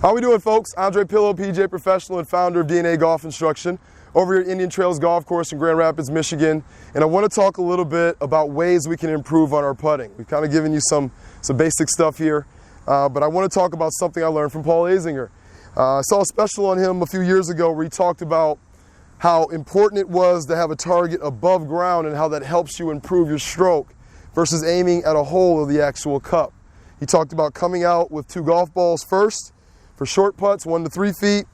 How we doing, folks? Andre Pillow, PGA professional and founder of DNA Golf Instruction over here at Indian Trails Golf Course in Grand Rapids, Michigan. And I want to talk a little bit about ways we can improve on our putting. We've kind of given you some basic stuff here, but I want to talk about something I learned from Paul Azinger. I saw a special on him a few years ago where he talked about how important it was to have a target above ground and how that helps you improve your stroke versus aiming at a hole of the actual cup. He talked about coming out with 2 golf balls first for short putts, 1 to 3 feet.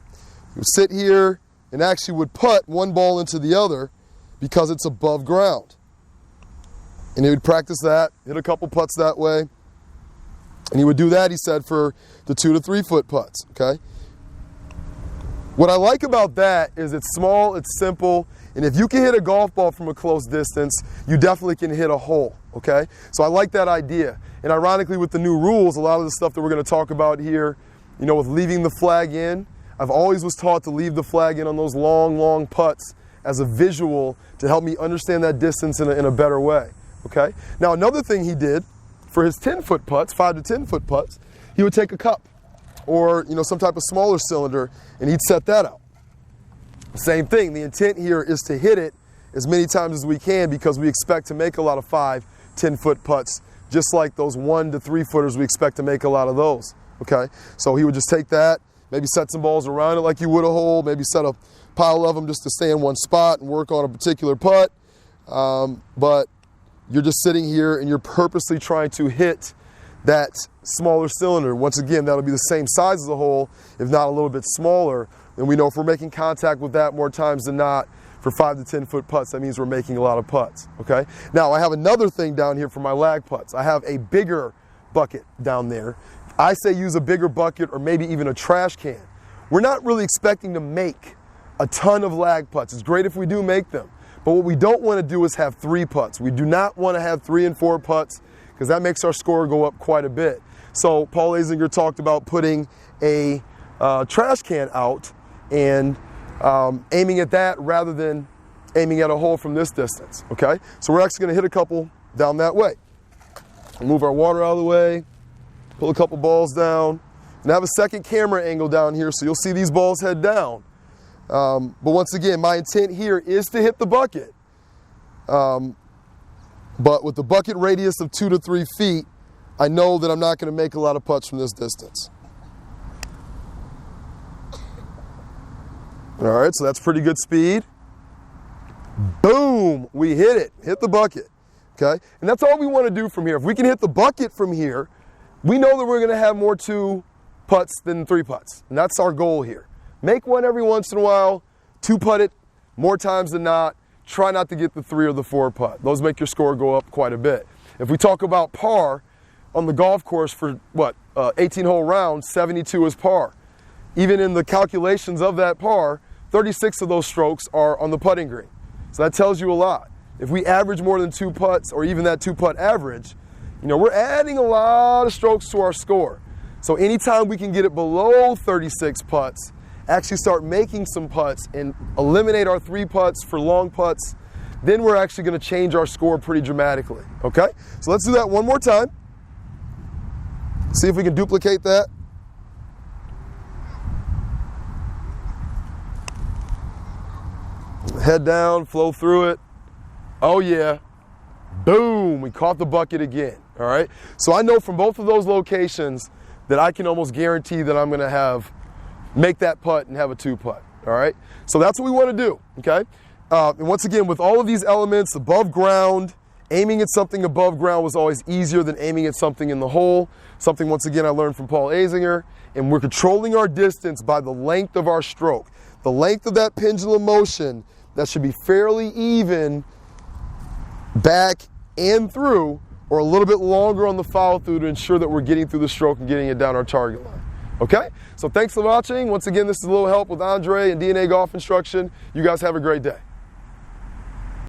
You would sit here and actually would putt one ball into the other because it's above ground. And he would practice that, hit a couple putts that way. And he would do that, he said, for the 2 to 3 foot putts, okay? What I like about that is it's small, it's simple, and if you can hit a golf ball from a close distance, you definitely can hit a hole, okay? So I like that idea. And ironically, with the new rules, a lot of the stuff that we're going to talk about here, you know, with leaving the flag in, I've always was taught to leave the flag in on those long, long putts as a visual to help me understand that distance in a better way, okay? Now, another thing he did for his 10-foot putts, 5 to 10-foot putts, he would take a cup or, you know, some type of smaller cylinder, and he'd set that out. Same thing, the intent here is to hit it as many times as we can because we expect to make a lot of 5, 10-foot putts, just like those 1 to 3 footers, we expect to make a lot of those, okay? So he would just take that, maybe set some balls around it like you would a hole, maybe set a pile of them just to stay in one spot and work on a particular putt, but you're just sitting here and you're purposely trying to hit that smaller cylinder. Once again, that'll be the same size as a hole, if not a little bit smaller. And we know if we're making contact with that more times than not for 5 to 10-foot putts, that means we're making a lot of putts, okay? Now, I have another thing down here for my lag putts. I have a bigger bucket down there. I say use a bigger bucket or maybe even a trash can. We're not really expecting to make a ton of lag putts. It's great if we do make them. But what we don't want to do is have 3 putts. We do not want to have 3 and 4 putts because that makes our score go up quite a bit. So Paul Azinger talked about putting a trash can out and aiming at that rather than aiming at a hole from this distance, okay? So we're actually going to hit a couple down that way. We'll move our water out of the way, pull a couple balls down, and have a second camera angle down here so you'll see these balls head down. But once again, my intent here is to hit the bucket. But with the bucket radius of 2 to 3 feet, I know that I'm not going to make a lot of putts from this distance. All right, so that's pretty good speed. Boom, we hit it, hit the bucket, okay? And that's all we want to do from here. If we can hit the bucket from here, we know that we're going to have more 2 putts than 3 putts, and that's our goal here. Make one every once in a while, 2 putt it more times than not. Try not to get the 3 or the 4 putt. Those make your score go up quite a bit. If we talk about par on the golf course for 18-hole round, 72 is par. Even in the calculations of that par, 36 of those strokes are on the putting green. So that tells you a lot. If we average more than 2 putts or even that 2-putt average, you know, we're adding a lot of strokes to our score. So anytime we can get it below 36 putts, actually start making some putts and eliminate our 3 putts for long putts, then we're actually going to change our score pretty dramatically, okay? So let's do that one more time. See if we can duplicate that. Head down, flow through it. Oh yeah, boom, we caught the bucket again, all right? So I know from both of those locations that I can almost guarantee that I'm going to make that putt and have a 2-putt, all right? So that's what we want to do, okay? And once again, with all of these elements above ground, aiming at something above ground was always easier than aiming at something in the hole. Something, once again, I learned from Paul Azinger. And we're controlling our distance by the length of our stroke. The length of that pendulum motion, that should be fairly even back and through, or a little bit longer on the follow through to ensure that we're getting through the stroke and getting it down our target line. Okay? So thanks for watching. Once again, this is a little help with Andre and DNA Golf Instruction. You guys have a great day.